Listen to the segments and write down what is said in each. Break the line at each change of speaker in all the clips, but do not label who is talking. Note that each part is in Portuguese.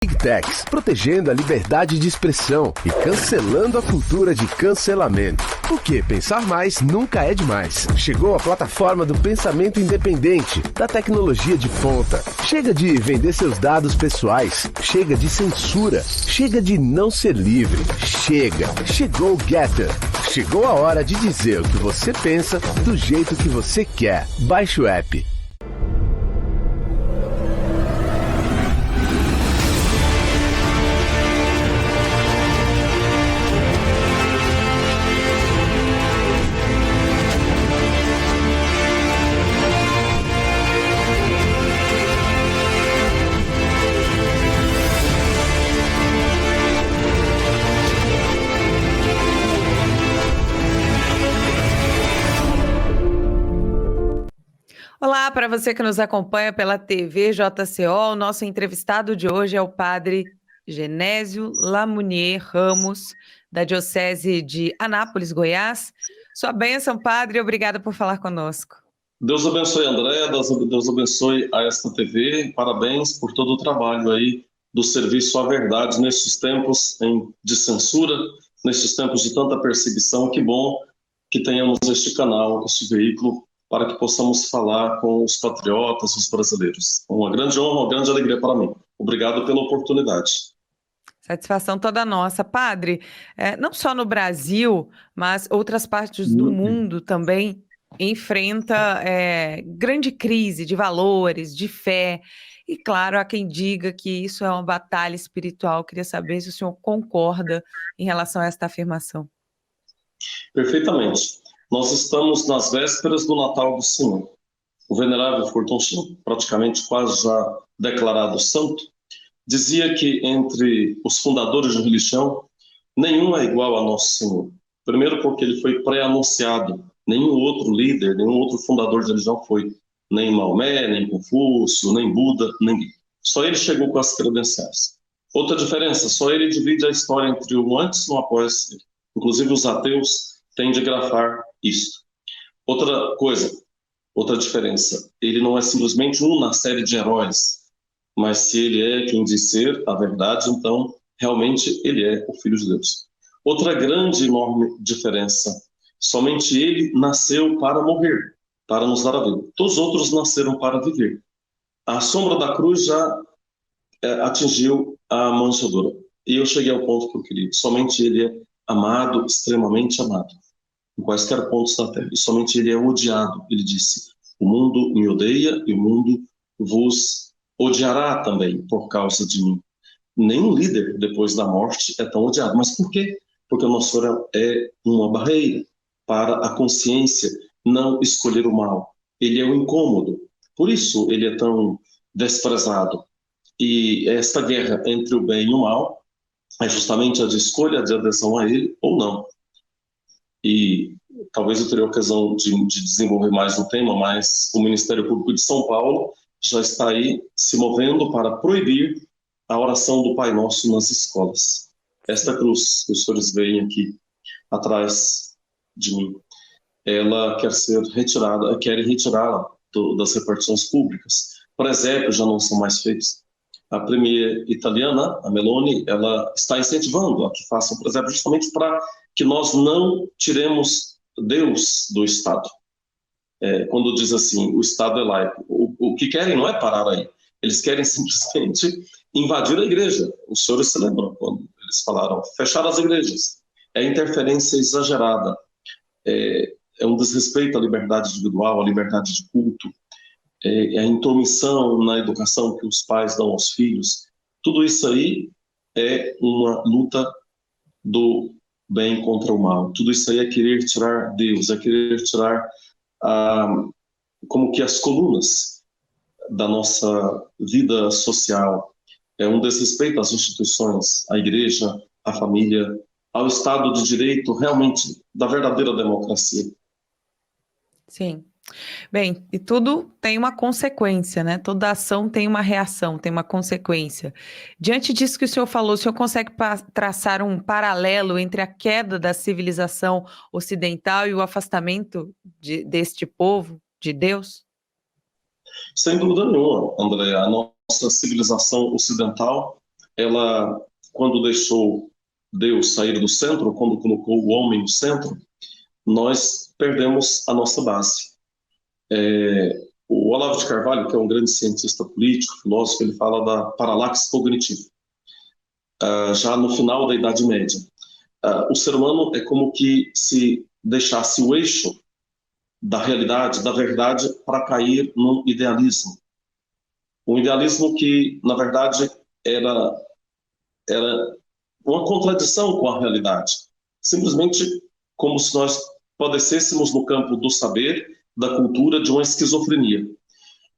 Big Techs, protegendo a liberdade de expressão e cancelando a cultura de cancelamento. Porque pensar mais nunca é demais. Chegou a plataforma do pensamento independente, da tecnologia de ponta. Chega de vender seus dados pessoais. Chega de censura. Chega de não ser livre. Chega. Chegou o Getter. Chegou a hora de dizer o que você pensa do jeito que você quer. Baixe o app.
Olá, para você que nos acompanha pela TV JCO, o nosso entrevistado de hoje é o padre Genésio Lamounier Ramos, da Diocese de Anápolis, Goiás. Sua bênção, padre, obrigada por falar conosco.
Deus abençoe, André, Deus abençoe a esta TV, parabéns por todo o trabalho aí do serviço à verdade nesses tempos de censura, nesses tempos de tanta perseguição. Que bom que tenhamos este canal, este veículo, para que possamos falar com os patriotas, os brasileiros. Uma grande honra, uma grande alegria para mim. Obrigado pela oportunidade.
Satisfação toda nossa. Padre, não só no Brasil, mas outras partes do mundo também enfrenta grande crise de valores, de fé. E claro, há quem diga que isso é uma batalha espiritual. Queria saber se o senhor concorda em relação a esta afirmação.
Perfeitamente. Nós estamos nas vésperas do Natal do Senhor. O venerável Fulton Sheen, praticamente quase já declarado santo, dizia que entre os fundadores da religião, nenhum é igual a Nosso Senhor. Primeiro porque ele foi pré-anunciado. Nenhum outro líder, nenhum outro fundador de religião foi. Nem Maomé, nem Confúcio, nem Buda, ninguém. Só ele chegou com as credenciais. Outra diferença, só ele divide a história entre o antes e o após. Inclusive os ateus têm de grafar isso. Outra coisa, outra diferença, ele não é simplesmente um na série de heróis, mas se ele é quem diz ser a verdade, então realmente ele é o Filho de Deus. Outra grande, enorme diferença, somente ele nasceu para morrer, para nos dar a vida. Todos os outros nasceram para viver. A sombra da cruz já atingiu a manjedoura. E eu cheguei ao ponto que eu queria. Somente ele é amado, extremamente amado, em quaisquer pontos da terra. E somente ele é odiado. Ele disse, o mundo me odeia e o mundo vos odiará também por causa de mim. Nenhum líder, depois da morte, é tão odiado. Mas por quê? Porque o nosso Senhor é uma barreira para a consciência não escolher o mal. Ele é o incômodo. Por isso ele é tão desprezado. E esta guerra entre o bem e o mal é justamente a de escolha de adesão a ele ou não. E talvez eu teria a ocasião de desenvolver mais o tema, mas o Ministério Público de São Paulo já está aí se movendo para proibir a oração do Pai Nosso nas escolas. Esta cruz que os senhores veem aqui atrás de mim, ela quer ser retirada, querem retirá-la das repartições públicas. Presépios já não são mais feitos. A premier italiana, a Meloni, ela está incentivando a que façam presépio justamente para que nós não tiremos Deus do Estado. Quando diz assim, o Estado é laico, o que querem não é parar aí. Eles querem simplesmente invadir a igreja. Os senhores se lembram quando eles falaram fechar as igrejas. É interferência exagerada. É um desrespeito à liberdade individual, à liberdade de culto. É a intromissão na educação que os pais dão aos filhos. Tudo isso aí é uma luta do bem contra o mal. Tudo isso aí é querer tirar Deus, é querer tirar como que as colunas da nossa vida social. É um desrespeito às instituições, à igreja, à família, ao Estado de Direito, realmente, da verdadeira democracia.
Sim. Bem, e tudo tem uma consequência, né? Toda ação tem uma reação, tem uma consequência. Diante disso que o senhor falou, o senhor consegue traçar um paralelo entre a queda da civilização ocidental e o afastamento deste povo de Deus?
Sem dúvida nenhuma, André. A nossa civilização ocidental, ela, quando deixou Deus sair do centro, quando colocou o homem no centro, nós perdemos a nossa base. O Olavo de Carvalho, que é um grande cientista político, filósofo, ele fala da paralaxe cognitiva, já no final da Idade Média. O ser humano é como que se deixasse o eixo da realidade, da verdade, para cair num idealismo. Um idealismo que, na verdade, era uma contradição com a realidade. Simplesmente como se nós padecêssemos no campo do saber, da cultura, de uma esquizofrenia.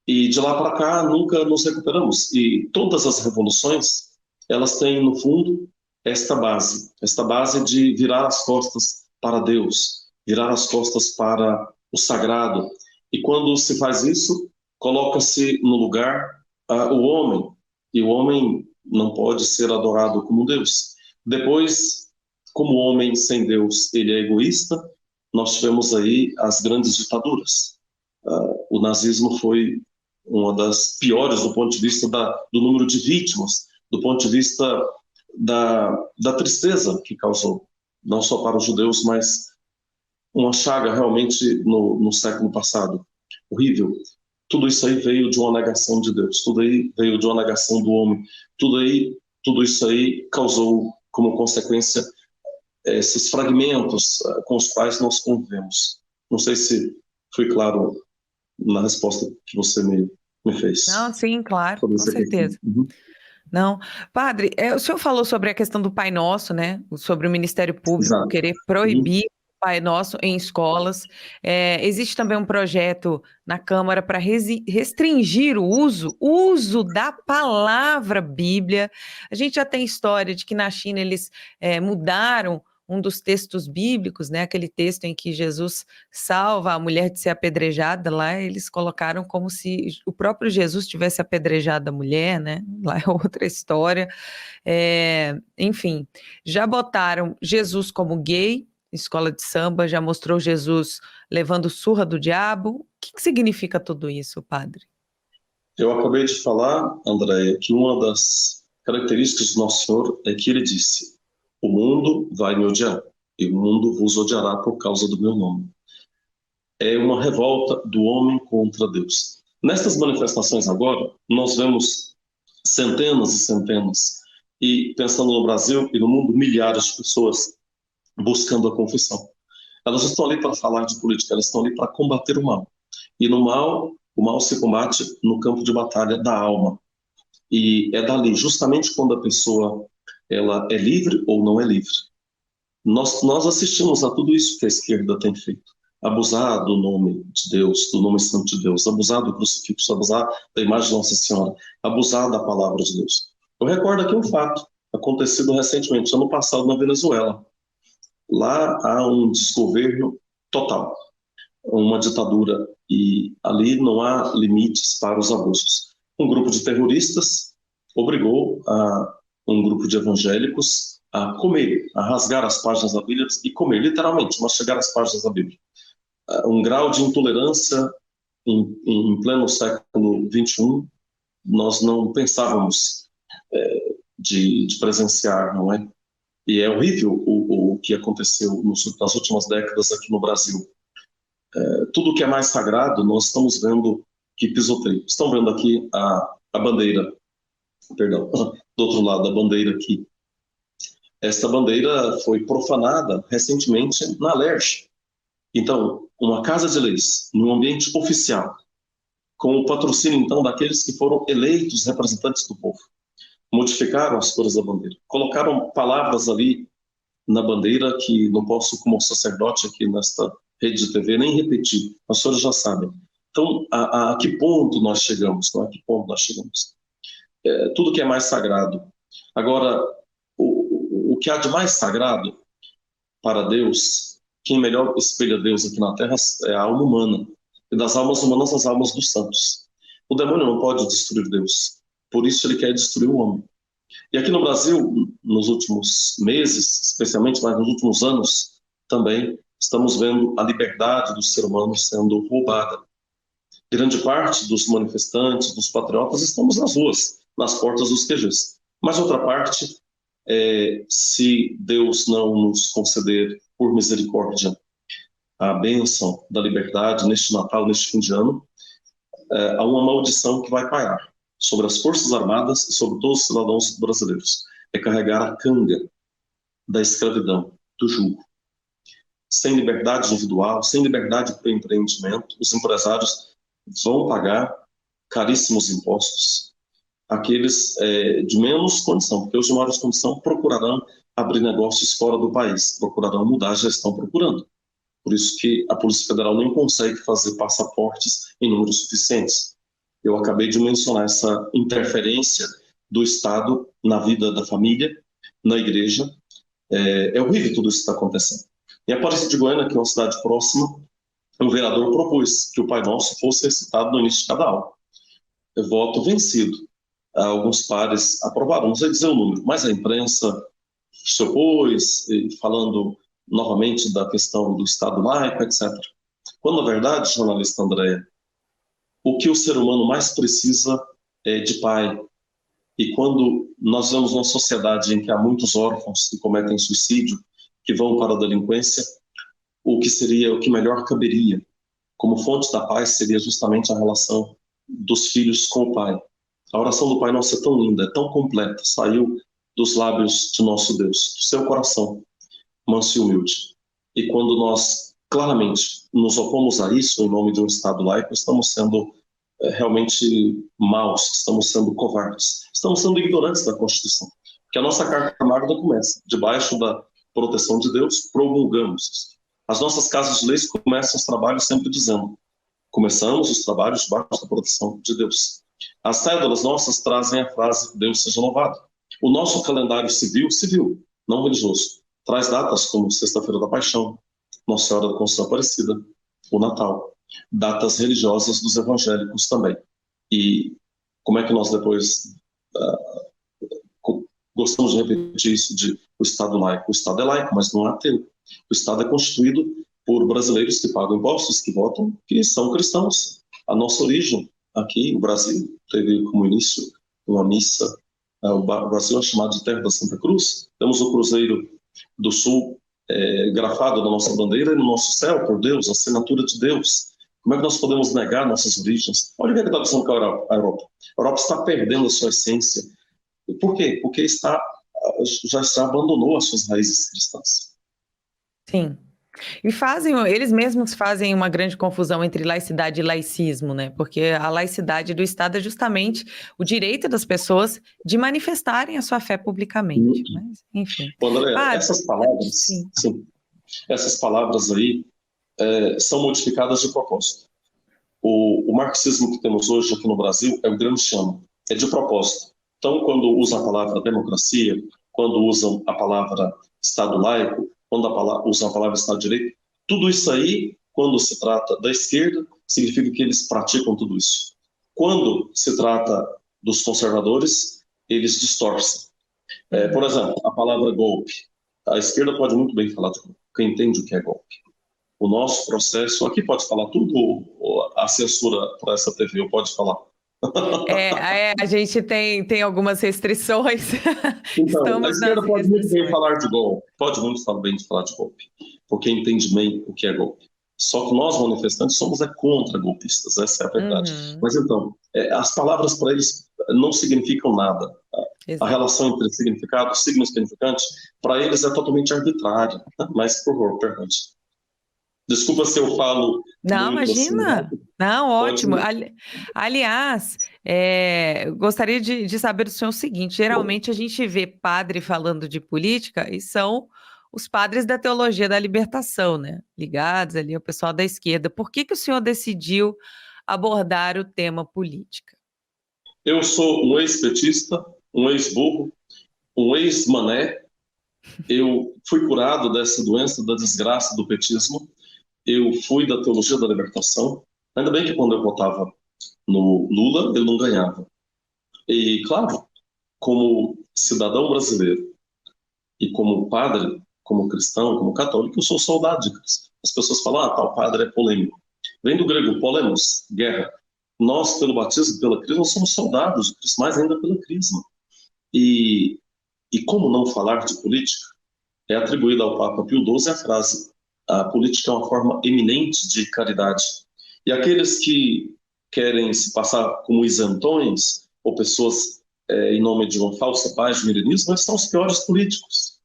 E de lá para cá nunca nos recuperamos. E todas as revoluções, elas têm no fundo esta base de virar as costas para Deus, virar as costas para o sagrado. E quando se faz isso, coloca-se no lugar o homem, e o homem não pode ser adorado como Deus. Depois, como o homem sem Deus, ele é egoísta, nós tivemos aí as grandes ditaduras. O nazismo foi uma das piores do ponto de vista do número de vítimas, do ponto de vista da tristeza que causou, não só para os judeus, mas uma chaga realmente no século passado. Horrível. Tudo isso aí veio de uma negação de Deus, tudo aí veio de uma negação do homem, tudo isso aí causou como consequência esses fragmentos com os quais nós convivemos. Não sei se fui claro na resposta que você me fez.
Não, sim, claro, com certeza.
Uhum.
Não, padre, o senhor falou sobre a questão do Pai Nosso, né? Sobre o Ministério Público
Exato.
querer proibir o Pai Nosso em escolas. Existe também um projeto na Câmara para restringir o uso da palavra Bíblia. A gente já tem história de que na China eles mudaram um dos textos bíblicos, né? Aquele texto em que Jesus salva a mulher de ser apedrejada, lá eles colocaram como se o próprio Jesus tivesse apedrejado a mulher, né? Lá é outra história. Enfim, já botaram Jesus como gay, escola de samba, já mostrou Jesus levando surra do diabo. O que significa tudo isso, padre?
Eu acabei de falar, Andréia, que uma das características do Nosso Senhor é que ele disse: o mundo vai me odiar, e o mundo vos odiará por causa do meu nome. É uma revolta do homem contra Deus. Nestas manifestações agora, nós vemos centenas e centenas, e pensando no Brasil e no mundo, milhares de pessoas buscando a confissão. Elas estão ali para falar de política, elas estão ali para combater o mal. E no mal, o mal se combate no campo de batalha da alma. E é dali, justamente quando a pessoa ela é livre ou não é livre. Nós assistimos a tudo isso que a esquerda tem feito. Abusar do nome de Deus, do nome santo de Deus, abusar do crucifixo, abusar da imagem de Nossa Senhora, abusar da palavra de Deus. Eu recordo aqui um fato acontecido recentemente, ano passado, na Venezuela. Lá há um desgoverno total, uma ditadura, e ali não há limites para os abusos. Um grupo de terroristas obrigou um grupo de evangélicos a comer, a rasgar as páginas da Bíblia e comer, literalmente, mastigar as páginas da Bíblia. Um grau de intolerância em pleno século XXI, nós não pensávamos de presenciar, não é? E é horrível o que aconteceu nas últimas décadas aqui no Brasil. Tudo que é mais sagrado, nós estamos vendo que pisoteio. Estão vendo aqui a bandeira, perdão, do outro lado, a bandeira aqui. Esta bandeira foi profanada recentemente na Alerj. Então, uma casa de leis, num ambiente oficial, com o patrocínio, então, daqueles que foram eleitos representantes do povo, modificaram as cores da bandeira, colocaram palavras ali na bandeira que não posso, como sacerdote aqui nesta rede de TV, nem repetir, as senhores já sabem. Então, a que ponto nós chegamos? Não? A que ponto nós chegamos? Tudo que é mais sagrado. Agora, o que há de mais sagrado para Deus, quem melhor espelha Deus aqui na Terra é a alma humana. E das almas humanas, as almas dos santos. O demônio não pode destruir Deus. Por isso ele quer destruir o homem. E aqui no Brasil, nos últimos meses, especialmente, mas nos últimos anos, também estamos vendo a liberdade do ser humano sendo roubada. Grande parte dos manifestantes, dos patriotas, estamos nas ruas, nas portas dos QGs. Mas, outra parte, se Deus não nos conceder, por misericórdia, a bênção da liberdade neste Natal, neste fim de ano, há uma maldição que vai parar sobre as Forças Armadas e sobre todos os cidadãos brasileiros. É carregar a canga da escravidão, do jugo. Sem liberdade individual, sem liberdade para empreendimento, os empresários vão pagar caríssimos impostos. Aqueles de menos condição, porque os de maior condição procurarão abrir negócios fora do país, procurarão mudar, já estão procurando. Por isso que a Polícia Federal nem consegue fazer passaportes em números suficientes. Eu acabei de mencionar essa interferência do Estado na vida da família, na igreja. É horrível tudo isso que está acontecendo. Em Aparecida de Goiânia, que é uma cidade próxima, um vereador propôs que o Pai Nosso fosse recitado no início de cada aula. Voto vencido. Alguns pares aprovaram, não sei dizer o número, mas a imprensa se opôs, falando novamente da questão do Estado laico, etc. Quando, na verdade, jornalista Andréa, o que o ser humano mais precisa é de pai. E quando nós vemos uma sociedade em que há muitos órfãos que cometem suicídio, que vão para a delinquência, o que melhor caberia como fonte da paz seria justamente a relação dos filhos com o pai. A oração do Pai Nosso é tão linda, é tão completa, saiu dos lábios de nosso Deus, do seu coração, manso e humilde. E quando nós claramente nos opomos a isso, em nome de um Estado laico, estamos sendo realmente maus, estamos sendo covardes, estamos sendo ignorantes da Constituição. Porque a nossa Carta Magna começa, debaixo da proteção de Deus, promulgamos. As nossas casas de leis começam os trabalhos sempre dizendo, começamos os trabalhos debaixo da proteção de Deus. As cédulas nossas trazem a frase, Deus seja louvado. O nosso calendário civil, não religioso, traz datas como Sexta-feira da Paixão, Nossa Senhora da Conceição Aparecida, o Natal, datas religiosas dos evangélicos também. E como é que nós depois gostamos de repetir isso de o Estado laico? O Estado é laico, mas não é ateu. O Estado é constituído por brasileiros que pagam impostos, que votam, que são cristãos. A nossa origem aqui, o Brasil, teve como início uma missa. O Brasil é chamado de Terra da Santa Cruz. Temos o Cruzeiro do Sul grafado na nossa bandeira e no nosso céu, por Deus, a assinatura de Deus. Como é que nós podemos negar nossas origens? Olha o que está acontecendo com a Europa. A Europa está perdendo a sua essência. Por quê? Porque já abandonou as suas raízes cristãs.
Sim. E eles mesmos fazem uma grande confusão entre laicidade e laicismo, né? Porque a laicidade do Estado é justamente o direito das pessoas de manifestarem a sua fé publicamente. Mas, enfim.
André, essas palavras, sim, essas palavras aí são modificadas de propósito. O marxismo que temos hoje aqui no Brasil é o gramsciano, é de propósito. Então, quando usam a palavra democracia, quando usam a palavra Estado laico, quando usam a palavra Estado de Direito, tudo isso aí, quando se trata da esquerda, significa que eles praticam tudo isso. Quando se trata dos conservadores, eles distorcem. Por exemplo, a palavra golpe. A esquerda pode muito bem falar de golpe, quem entende o que é golpe. O nosso processo, aqui pode falar tudo, ou a censura para essa TV, ou pode falar?
A gente tem algumas restrições.
Então, a esquerda pode muito bem falar de golpe, pode muito bem falar de golpe, porque entende bem o que é golpe. Só que nós, manifestantes, somos contra golpistas, essa é a verdade. Mas então, as palavras para eles não significam nada. Exato. A relação entre significado e signo significante, para eles é totalmente arbitrária. Mas, por favor, pergunte. Desculpa se eu falo...
Não, imagina. Assim, não, ótimo. Aliás, gostaria de saber do senhor o seguinte, geralmente a gente vê padre falando de política e são os padres da teologia da libertação, né? Ligados ali ao pessoal da esquerda. Por que o senhor decidiu abordar o tema política?
Eu sou um ex-petista, um ex-burro, um ex-mané. Eu fui curado dessa doença, da desgraça do petismo. Eu fui da teologia da libertação. Ainda bem que quando eu votava no Lula, eu não ganhava. E, claro, como cidadão brasileiro e como padre, como cristão, como católico, eu sou soldado de Cristo. As pessoas falam, tal padre é polêmico. Vem do grego polemos, guerra. Nós, pelo batismo, pela crisma, somos soldados de Cristo, mais ainda pela crisma. E como não falar de política? É atribuída ao Papa Pio XII a frase: a política é uma forma eminente de caridade. E aqueles que querem se passar como isentões ou pessoas em nome de uma falsa paz de milenismo, eles são os piores políticos.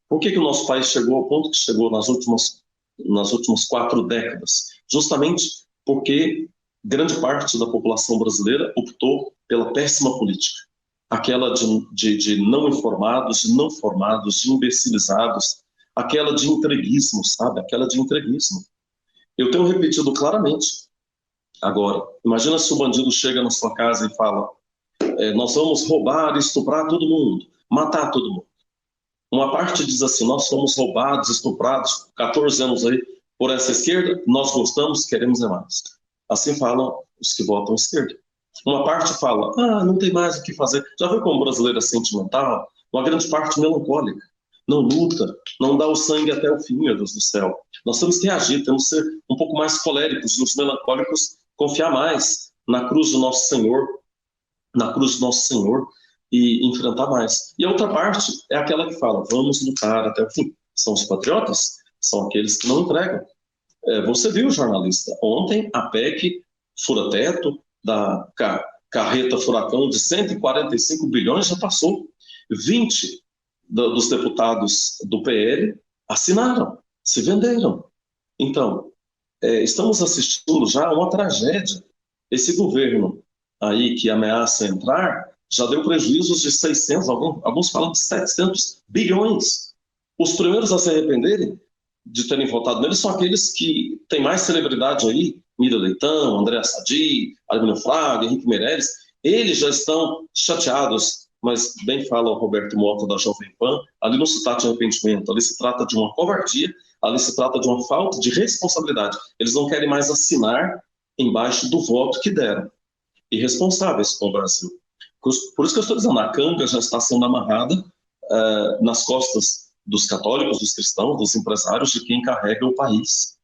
Por que o nosso país chegou ao ponto que chegou nas últimas 4 décadas? Justamente porque grande parte da população brasileira optou pela péssima política. Aquela de não informados, de não formados, de imbecilizados, aquela de entreguismo, sabe? Aquela de entreguismo. Eu tenho repetido claramente agora. Imagina se o bandido chega na sua casa e fala: nós vamos roubar, estuprar todo mundo, matar todo mundo. Uma parte diz assim: nós fomos roubados, estuprados, 14 anos aí por essa esquerda, nós gostamos, queremos mais. Assim falam os que votam à esquerda. Uma parte fala: não tem mais o que fazer. Já viu como o brasileiro é sentimental? Uma grande parte melancólica. Não luta, não dá o sangue até o fim, meu Deus do céu. Nós temos que reagir, temos que ser um pouco mais coléricos, e os melancólicos confiar mais na cruz do nosso Senhor, e enfrentar mais. E a outra parte é aquela que fala: vamos lutar até o fim. São os patriotas, são aqueles que não entregam. Você viu, jornalista, ontem a PEC fura-teto da carreta furacão de 145 bilhões já passou. 20 dos deputados do PL assinaram, se venderam. Então, estamos assistindo já a uma tragédia. Esse governo aí que ameaça entrar já deu prejuízos de 600, alguns falam de 700 bilhões. Os primeiros a se arrependerem de terem votado neles são aqueles que têm mais celebridade aí: Mira Leitão, Andréa Sadi, Arminio Fraga, Henrique Meirelles. Eles já estão chateados, mas bem fala o Roberto Mota da Jovem Pan, ali não se trata de arrependimento, ali se trata de uma covardia, ali se trata de uma falta de responsabilidade. Eles não querem mais assinar embaixo do voto que deram. Irresponsáveis com o Brasil. Por isso que eu estou dizendo, a canga já está sendo amarrada nas costas dos católicos, dos cristãos, dos empresários, de quem carrega o país.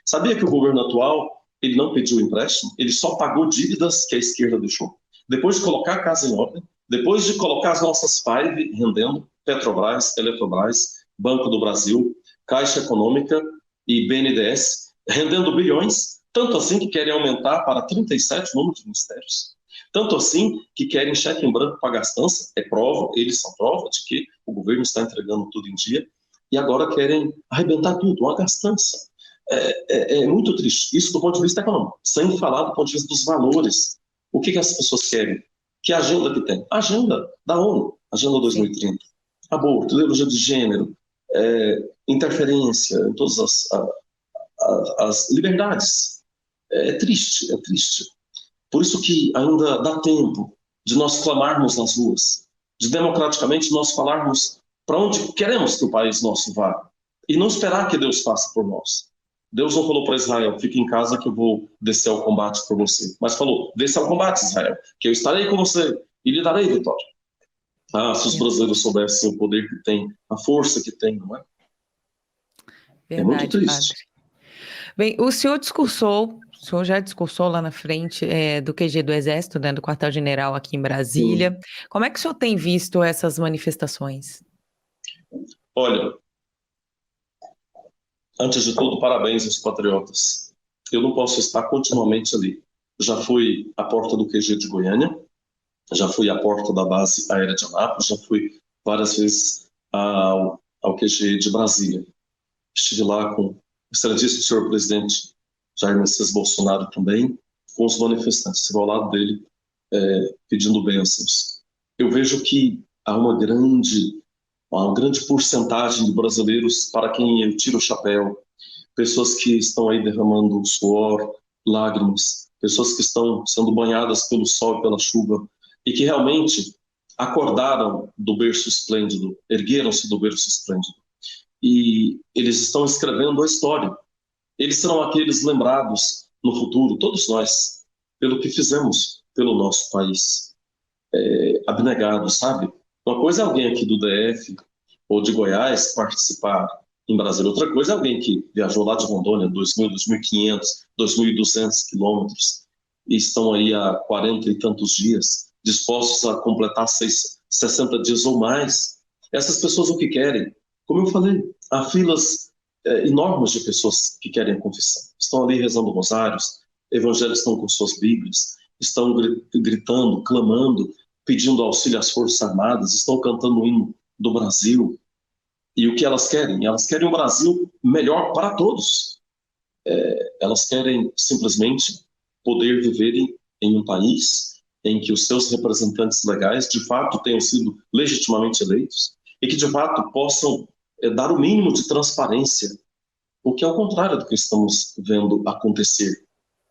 Sabia que o governo atual, ele não pediu empréstimo, ele só pagou dívidas que a esquerda deixou. Depois de colocar a casa em ordem, depois de colocar as nossas Five rendendo, Petrobras, Eletrobras, Banco do Brasil, Caixa Econômica e BNDES, rendendo bilhões, tanto assim que querem aumentar para 37 o número de ministérios. Tanto assim que querem cheque em branco para a gastança, eles são prova de que o governo está entregando tudo em dia, e agora querem arrebentar tudo, uma gastança. É muito triste, isso do ponto de vista econômico, sem falar do ponto de vista dos valores. O que as pessoas querem? Que agenda que tem? A agenda da ONU, Agenda 2030. Aborto, ideologia de gênero, interferência em todas as liberdades. É triste. Por isso que ainda dá tempo de nós clamarmos nas ruas, de democraticamente nós falarmos para onde queremos que o país nosso vá, e não esperar que Deus faça por nós. Deus não falou para Israel: fique em casa que eu vou descer ao combate por você. Mas falou: desça ao combate, Israel, que eu estarei com você e lhe darei vitória. Se os brasileiros soubessem o poder que tem, a força que tem, não é?
Verdade,
é muito triste.
Padre. Bem, o senhor já discursou lá na frente do QG do Exército, né, do quartel-general aqui em Brasília. Sim. Como é que o senhor tem visto essas manifestações?
Olha, antes de tudo, parabéns aos patriotas. Eu não posso estar continuamente ali. Já fui à porta do QG de Goiânia, já fui à porta da base aérea de Anápolis, já fui várias vezes ao QG de Brasília. Estive lá com o excelentíssimo senhor presidente Jair Messias Bolsonaro também, com os manifestantes. Estive ao lado dele pedindo bênçãos. Eu vejo que há uma grande porcentagem de brasileiros para quem eu tiro o chapéu, pessoas que estão aí derramando suor, lágrimas, pessoas que estão sendo banhadas pelo sol e pela chuva, e que realmente acordaram do berço esplêndido, ergueram-se do berço esplêndido, e eles estão escrevendo a história. Eles serão aqueles lembrados no futuro, todos nós, pelo que fizemos pelo nosso país. Abnegado, sabe? Uma coisa é alguém aqui do DF ou de Goiás participar em Brasília. Outra coisa é alguém que viajou lá de Rondônia, 2.000, 2.500, 2.200 quilômetros, e estão aí há 40 e tantos dias, dispostos a completar 60 dias ou mais. Essas pessoas o que querem? Como eu falei, há filas enormes de pessoas que querem a confissão. Estão ali rezando rosários, evangélicos estão com suas bíblias, estão gritando, clamando, pedindo auxílio às Forças Armadas, estão cantando o hino do Brasil. E o que elas querem? Elas querem um Brasil melhor para todos. Elas querem simplesmente poder viver em um país em que os seus representantes legais de fato tenham sido legitimamente eleitos e que de fato possam dar o mínimo de transparência, o que é o contrário do que estamos vendo acontecer.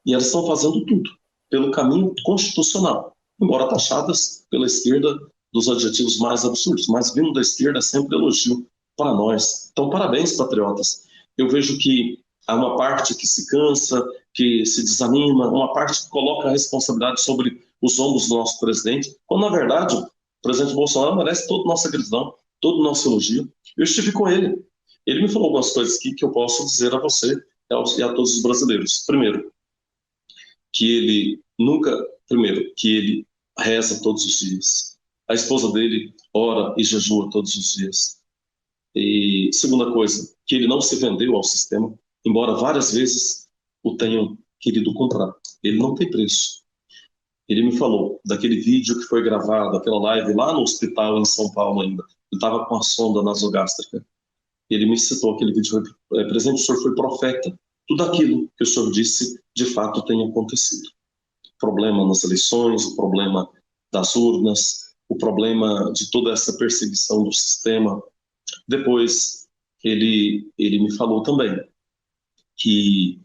E elas estão fazendo tudo pelo caminho constitucional, embora taxadas pela esquerda dos adjetivos mais absurdos, mas vindo da esquerda é sempre elogio para nós. Então, parabéns, patriotas. Eu vejo que há uma parte que se cansa, que se desanima, uma parte que coloca a responsabilidade sobre os ombros do nosso presidente, quando, na verdade, o presidente Bolsonaro merece toda a nossa gratidão, todo o nosso elogio. Eu estive com ele. Ele me falou algumas coisas aqui que eu posso dizer a você e a todos os brasileiros. Primeiro, que ele reza todos os dias. A esposa dele ora e jejua todos os dias. E segunda coisa, que ele não se vendeu ao sistema, embora várias vezes o tenham querido comprar. Ele não tem preço. Ele me falou daquele vídeo que foi gravado, aquela live lá no hospital em São Paulo ainda. Ele estava com a sonda nasogástrica. Ele me citou aquele vídeo, presidente, o senhor foi profeta. Tudo aquilo que o senhor disse, de fato, tem acontecido. O problema nas eleições, o problema das urnas, o problema de toda essa perseguição do sistema. Depois, ele me falou também que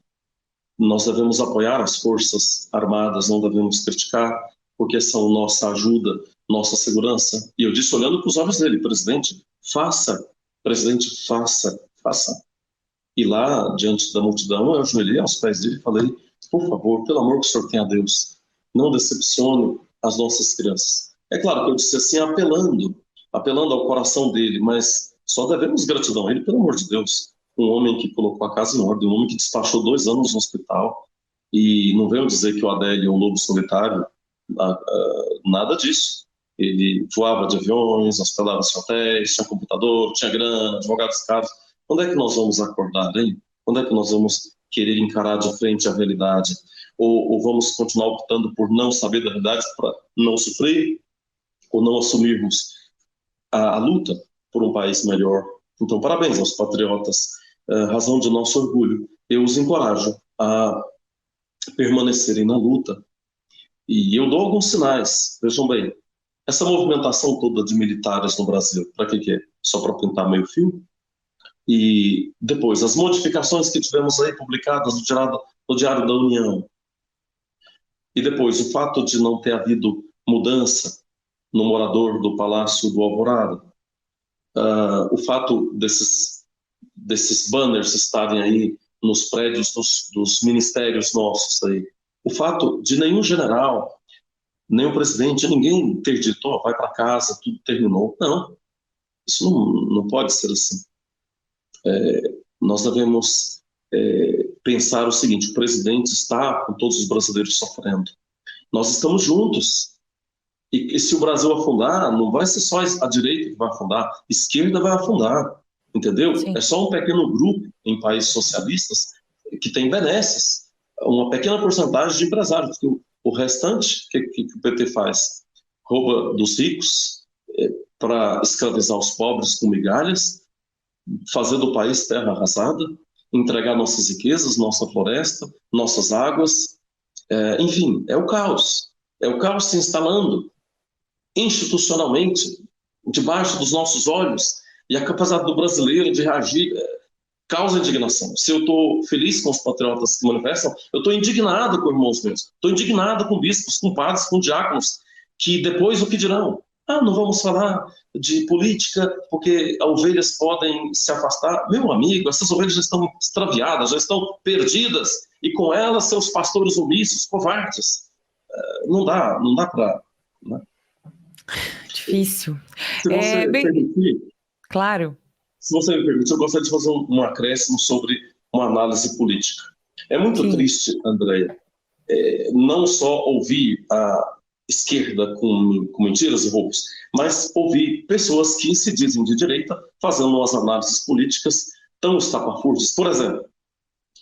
nós devemos apoiar as Forças Armadas, não devemos criticar, porque são nossa ajuda, nossa segurança. E eu disse, olhando para os olhos dele, presidente, faça. Presidente, faça. E lá, diante da multidão, eu ajoelhei aos pés dele e falei, por favor, pelo amor que o senhor tem a Deus, não decepcione as nossas crianças. É claro que eu disse assim, apelando ao coração dele, mas só devemos gratidão a ele, pelo amor de Deus. Um homem que colocou a casa em ordem, um homem que despachou 2 anos no hospital, e não veio dizer que o Adélio é um lobo solitário, nada disso. Ele voava de aviões, hospedava-se em hotéis, tinha computador, tinha grana, advogados caros. Quando é que nós vamos acordar, hein? Quando é que nós vamos querer encarar de frente a realidade? Ou vamos continuar optando por não saber da realidade para não sofrer? Ou não assumirmos a luta por um país melhor? Então, parabéns aos patriotas, razão de nosso orgulho. Eu os encorajo a permanecerem na luta. E eu dou alguns sinais, vejam bem. Essa movimentação toda de militares no Brasil, para que é? Só para pintar meio fio? E depois, as modificações que tivemos aí publicadas no Diário da União. E depois, o fato de não ter havido mudança no morador do Palácio do Alvorada. O fato desses banners estarem aí nos prédios dos ministérios nossos aí. O fato de nenhum general, nem o presidente, ninguém ter dito, vai para casa, tudo terminou. Não, isso não pode ser assim. Nós devemos pensar o seguinte, o presidente está com todos os brasileiros sofrendo. Nós estamos juntos. E se o Brasil afundar, não vai ser só a direita que vai afundar, a esquerda vai afundar, entendeu? Sim. É só um pequeno grupo em países socialistas que tem benesses, uma pequena porcentagem de empresários. O restante, que o PT faz? Rouba dos ricos para escravizar os pobres com migalhas, fazer do país terra arrasada, entregar nossas riquezas, nossa floresta, nossas águas, enfim, é o caos. É o caos se instalando institucionalmente, debaixo dos nossos olhos, e a capacidade do brasileiro de reagir causa indignação. Se eu estou feliz com os patriotas que manifestam, eu estou indignado com irmãos meus, estou indignado com bispos, com padres, com diáconos, que depois o que dirão? Não vamos falar de política porque as ovelhas podem se afastar. Meu amigo, essas ovelhas já estão extraviadas, já estão perdidas, e com elas seus pastores omissos, covardes. Não dá para... Né?
Difícil.
Se você permitir,
claro.
Se você me permite, eu gostaria de fazer um acréscimo sobre uma análise política. É muito triste, Andréia, não só ouvir esquerda com mentiras e roubos, mas ouvi pessoas que se dizem de direita fazendo umas análises políticas tão estapafúrdias. Por exemplo,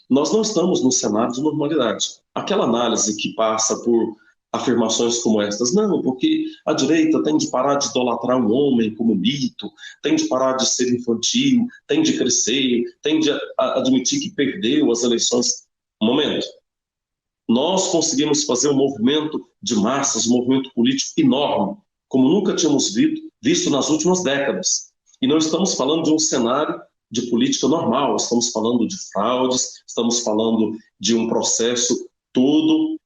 nós não estamos no cenário de normalidade. Aquela análise que passa por afirmações como estas, não, porque a direita tem de parar de idolatrar um homem como mito, tem de parar de ser infantil, tem de crescer, tem de admitir que perdeu as eleições. Um momento. Nós conseguimos fazer um movimento de massas, um movimento político enorme, como nunca tínhamos visto nas últimas décadas. E não estamos falando de um cenário de política normal, estamos falando de fraudes, estamos falando de um processo todo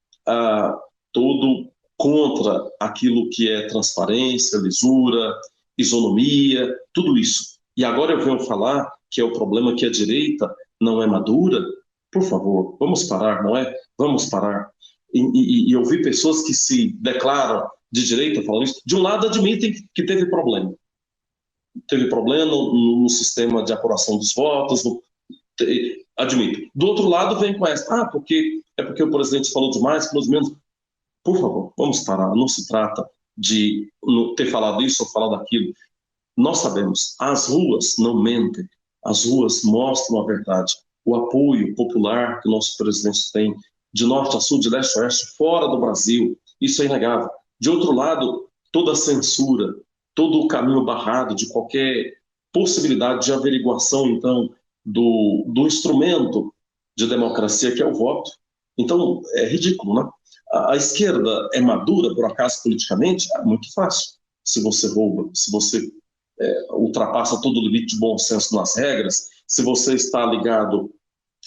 contra aquilo que é transparência, lisura, isonomia, tudo isso. E agora eu venho falar que é o problema que a direita não é madura. Por favor, vamos parar, não é? Vamos parar. E eu vi pessoas que se declaram de direita falando isso. De um lado, admitem que teve problema. Teve problema no sistema de apuração dos votos, admito. Do outro lado, vem com essa. Porque o presidente falou demais, falou menos. Por favor, vamos parar. Não se trata de ter falado isso ou falado aquilo. Nós sabemos, as ruas não mentem. As ruas mostram a verdade. O apoio popular que o nosso presidente tem, de norte a sul, de leste a oeste, fora do Brasil, isso é inegável. De outro lado, toda a censura, todo o caminho barrado de qualquer possibilidade de averiguação, então, do instrumento de democracia que é o voto. Então, é ridículo, né? A esquerda é madura, por acaso, politicamente? É muito fácil. Se você rouba, se você ultrapassa todo o limite de bom senso nas regras, se você está ligado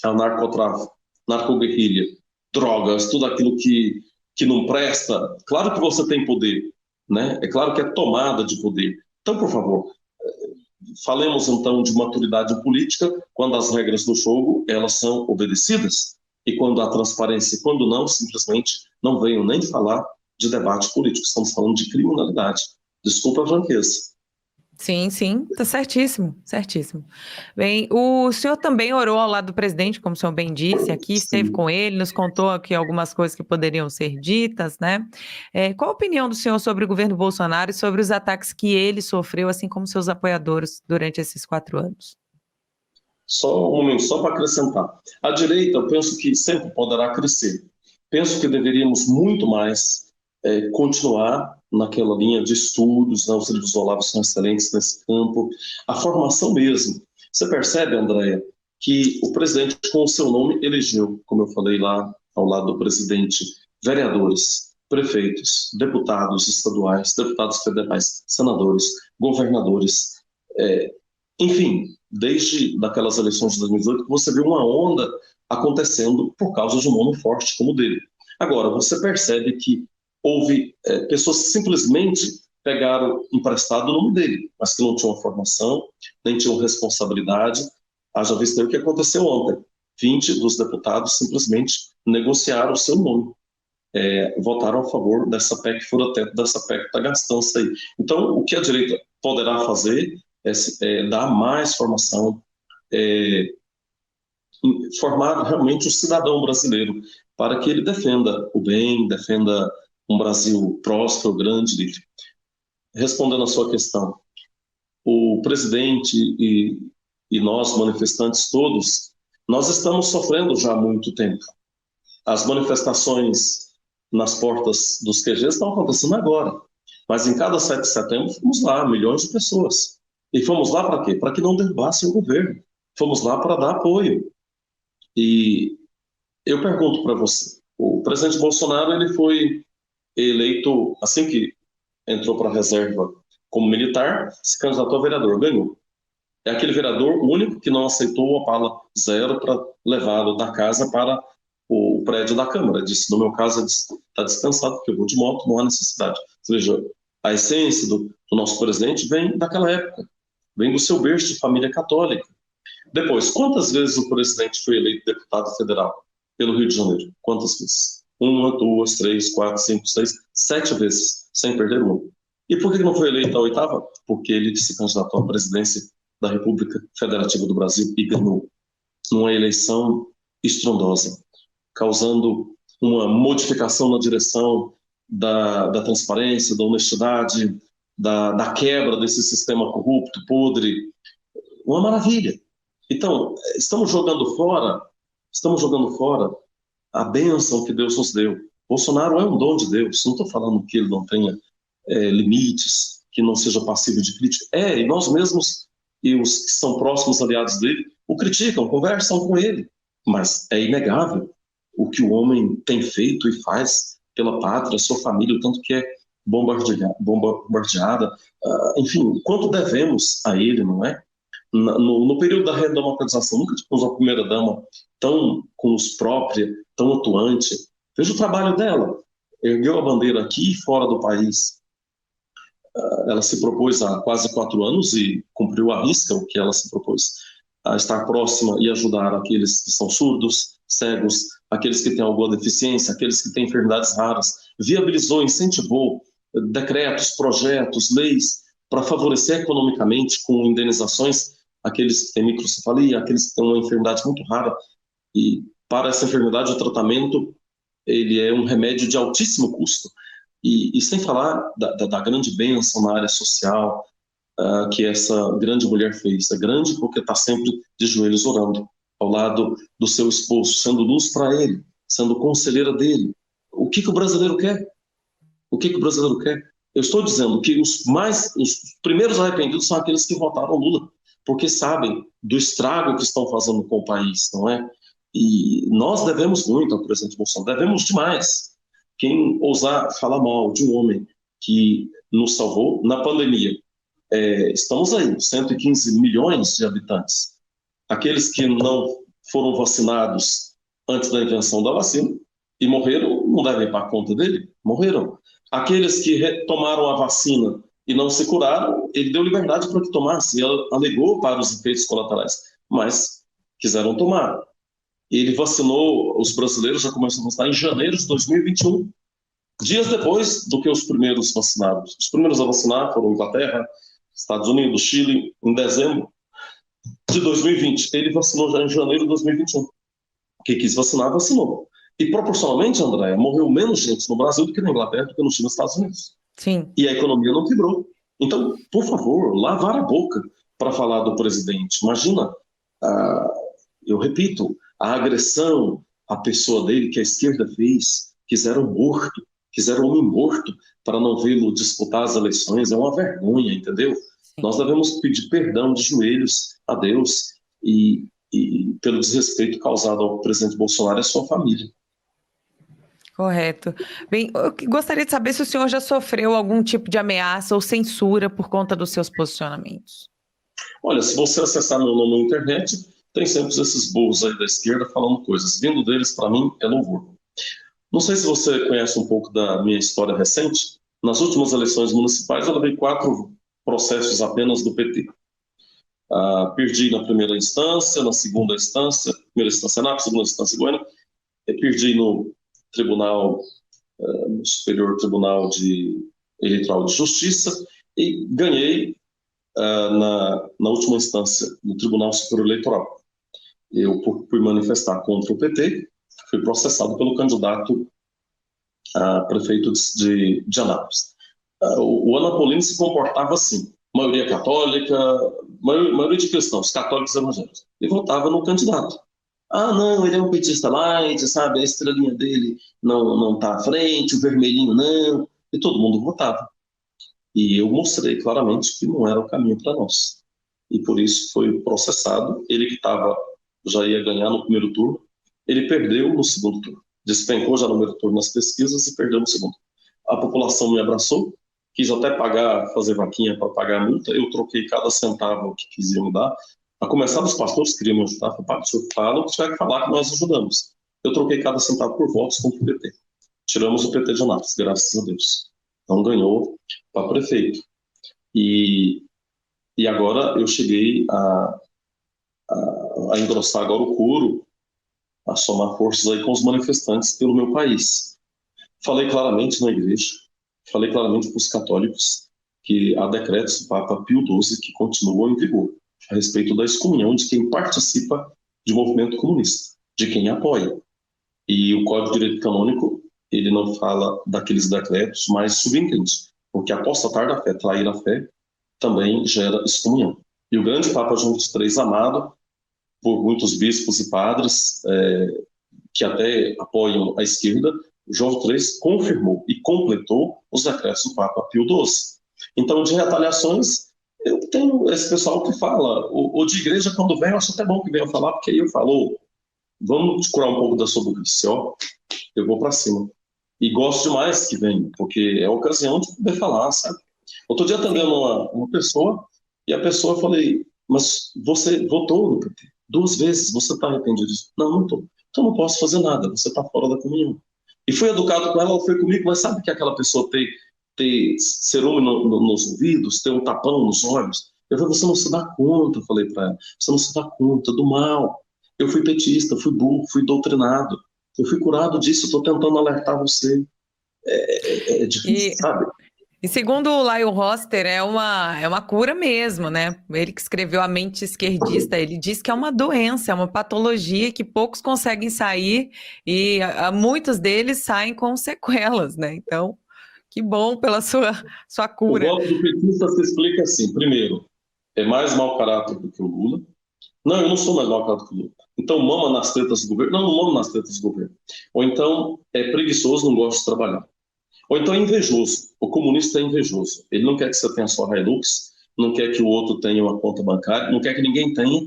ao narcotráfico, narcoguerrilha, drogas, tudo aquilo que não presta, claro que você tem poder, né? É claro que é tomada de poder. Então, por favor, falemos então de maturidade política quando as regras do jogo elas são obedecidas e quando há transparência e quando não, simplesmente não venham nem falar de debate político. Estamos falando de criminalidade. Desculpa a franqueza.
Sim, tá certíssimo, certíssimo. Bem, o senhor também orou ao lado do presidente, como o senhor bem disse aqui, esteve com ele, nos contou aqui algumas coisas que poderiam ser ditas, né? Qual a opinião do senhor sobre o governo Bolsonaro e sobre os ataques que ele sofreu, assim como seus apoiadores, durante esses 4 anos?
Só um momento, só para acrescentar. A direita, eu penso que sempre poderá crescer. Penso que deveríamos muito mais continuar naquela linha de estudos, né? Os livros do Olavo são excelentes nesse campo. A formação mesmo. Você percebe, Andréia, que o presidente, com o seu nome, elegeu, como eu falei lá ao lado do presidente, vereadores, prefeitos, deputados estaduais, deputados federais, senadores, governadores, enfim, desde daquelas eleições de 2018, você viu uma onda acontecendo por causa de um nome forte como o dele. Agora, você percebe que houve pessoas que simplesmente pegaram emprestado o nome dele, mas que não tinham formação, nem tinham responsabilidade. Haja visto aí o que aconteceu ontem. 20 dos deputados simplesmente negociaram o seu nome. Votaram a favor dessa PEC fura-teto, dessa PEC da gastança aí. Então, o que a direita poderá fazer é dar mais formação, formar realmente o cidadão brasileiro, para que ele defenda o bem, defenda um Brasil próspero, grande, livre. Respondendo à sua questão, o presidente e nós, manifestantes todos, nós estamos sofrendo já há muito tempo. As manifestações nas portas dos QGs estão acontecendo agora, mas em cada 7 de setembro fomos lá, milhões de pessoas. E fomos lá para quê? Para que não derrubassem o governo. Fomos lá para dar apoio. E eu pergunto para você, o presidente Bolsonaro ele foi eleito, assim que entrou para a reserva como militar, se candidatou a vereador, ganhou. É aquele vereador único que não aceitou o Opala Zero para levá-lo da casa para o prédio da Câmara. Disse, no meu caso, está descansado, porque eu vou de moto, não há necessidade. Ou seja, a essência do nosso presidente vem daquela época, vem do seu berço de família católica. Depois, quantas vezes o presidente foi eleito deputado federal pelo Rio de Janeiro? Quantas vezes? 1, 2, 3, 4, 5, 6, 7 vezes, sem perder uma. E por que não foi eleito a 8ª? Porque ele se candidatou à presidência da República Federativa do Brasil e ganhou numa eleição estrondosa, causando uma modificação na direção da transparência, da honestidade, da quebra desse sistema corrupto, podre. Uma maravilha. Então, estamos jogando fora a bênção que Deus nos deu. Bolsonaro é um dom de Deus. Não estou falando que ele não tenha limites, que não seja passivo de crítica. E nós mesmos e os que são próximos aliados dele o criticam, conversam com ele. Mas é inegável o que o homem tem feito e faz pela pátria, sua família, o tanto que é bombardeada. Enfim, quanto devemos a ele, não é? No período da redemocratização, nunca tivemos uma primeira-dama tão com os própria, tão atuante. Veja o trabalho dela. Ergueu a bandeira aqui e fora do país. Ela se propôs há quase 4 anos e cumpriu à risca o que ela se propôs, a estar próxima e ajudar aqueles que são surdos, cegos, aqueles que têm alguma deficiência, aqueles que têm enfermidades raras. Viabilizou, incentivou decretos, projetos, leis para favorecer economicamente com indenizações aqueles que têm microcefalia, aqueles que têm uma enfermidade muito rara. E para essa enfermidade o tratamento ele é um remédio de altíssimo custo. E sem falar da grande bênção na área social que essa grande mulher fez. É grande porque está sempre de joelhos orando, ao lado do seu esposo, sendo luz para ele, sendo conselheira dele. O que o brasileiro quer? O que o brasileiro quer? Eu estou dizendo que os primeiros arrependidos são aqueles que votaram Lula, porque sabem do estrago que estão fazendo com o país, não é? E nós devemos muito ao presidente Bolsonaro, devemos demais. Quem ousar falar mal de um homem que nos salvou na pandemia, estamos aí, 115 milhões de habitantes. Aqueles que não foram vacinados antes da invenção da vacina e morreram, não devem ir para a conta dele, morreram. Aqueles que tomaram a vacina e não se curaram, ele deu liberdade para que tomasse, ele alegou para os efeitos colaterais, mas quiseram tomar. Ele vacinou, os brasileiros já começaram a vacinar em janeiro de 2021, dias depois do que os primeiros vacinados. Os primeiros a vacinar foram Inglaterra, Estados Unidos, Chile, em dezembro de 2020. Ele vacinou já em janeiro de 2021. Quem quis vacinar, vacinou. E proporcionalmente, Andréa, morreu menos gente no Brasil do que na Inglaterra, do que no Chile, nos Estados Unidos.
Sim.
E a economia não quebrou. Então, por favor, lavar a boca para falar do presidente. Imagina, eu repito, a agressão à pessoa dele que a esquerda fez, quiseram um homem morto para não vê-lo disputar as eleições, é uma vergonha, entendeu? Sim. Nós devemos pedir perdão de joelhos a Deus e pelo desrespeito causado ao presidente Bolsonaro e à sua família.
Correto. Bem, eu gostaria de saber se o senhor já sofreu algum tipo de ameaça ou censura por conta dos seus posicionamentos.
Olha, se você acessar meu nome na internet, tem sempre esses burros aí da esquerda falando coisas. Vindo deles, para mim, é louvor. Não sei se você conhece um pouco da minha história recente. Nas últimas eleições municipais, eu levei 4 processos apenas do PT. Perdi na primeira instância, na segunda instância, primeira instância Anápolis, segunda instância Goiânia, perdi no Tribunal, no Superior Tribunal Eleitoral de Justiça e ganhei na última instância no Tribunal Superior Eleitoral. Eu, por manifestar contra o PT, fui processado pelo candidato a prefeito de Anápolis. O Anapolino se comportava assim, maioria católica, maioria de cristãos, católicos e evangélicos, e votava no candidato. Não, ele é um petista light, sabe, a estrelinha dele não está à frente, o vermelhinho não, e todo mundo votava. E eu mostrei claramente que não era o caminho para nós. E por isso foi processado. Ele que já ia ganhar no primeiro turno, ele perdeu no segundo turno. Despencou já no primeiro turno nas pesquisas e perdeu no segundo. A população me abraçou, quis até fazer vaquinha para pagar a multa, eu troquei cada centavo que quisiam me dar. A começar dos pastores que queriam me ajudar, o senhor fala o que tiver que falar que nós ajudamos. Eu troquei cada centavo por votos contra o PT. Tiramos o PT de Anápolis, graças a Deus. Então ganhou para prefeito. E agora eu cheguei a engrossar agora o couro, a somar forças aí com os manifestantes pelo meu país. Falei claramente na igreja, falei claramente para os católicos que há decretos do Papa Pio XII que continuam em vigor a respeito da excomunhão de quem participa de movimento comunista, de quem apoia. E o Código de Direito Canônico ele não fala daqueles decretos, mas subentende, porque apostatar da fé, trair a fé, também gera excomunhão. E o grande Papa João XXIII, amado por muitos bispos e padres, que até apoiam a esquerda, João XXIII confirmou e completou os decretos do Papa Pio XII. Então, de retaliações, eu tenho esse pessoal que fala, o de igreja, quando vem, eu acho até bom que venha falar, porque aí eu falo, vamos curar um pouco da sua burrice, ó, eu vou para cima. E gosto demais que venha, porque é a ocasião de poder falar, sabe? Outro dia atendendo uma pessoa, e a pessoa, eu falei, mas você votou no PT 2 vezes, você está arrependido disso? Não, não estou. Então não posso fazer nada, você está fora da comunhão. E fui educado com ela, ela foi comigo, mas sabe que aquela pessoa ter cerume nos ouvidos, ter um tapão nos olhos? Eu falei, você não se dá conta, eu falei para ela, você não se dá conta do mal. Eu fui petista, fui burro, fui doutrinado, eu fui curado disso, estou tentando alertar você. É difícil, sabe?
E segundo o Lyle Roster, é uma cura mesmo, né? Ele que escreveu A Mente Esquerdista, ele diz que é uma doença, é uma patologia que poucos conseguem sair e muitos deles saem com sequelas, né? Então, que bom pela sua cura.
O voto do petista se explica assim, primeiro, é mais mau caráter do que o Lula. Não, eu não sou mais mau caráter que o Lula. Então, mama nas tetas do governo. Não, não mama nas tetas do governo. Ou então, é preguiçoso, não gosta de trabalhar. Ou então é invejoso. O comunista é invejoso. Ele não quer que você tenha sua Hilux, não quer que o outro tenha uma conta bancária, não quer que ninguém tenha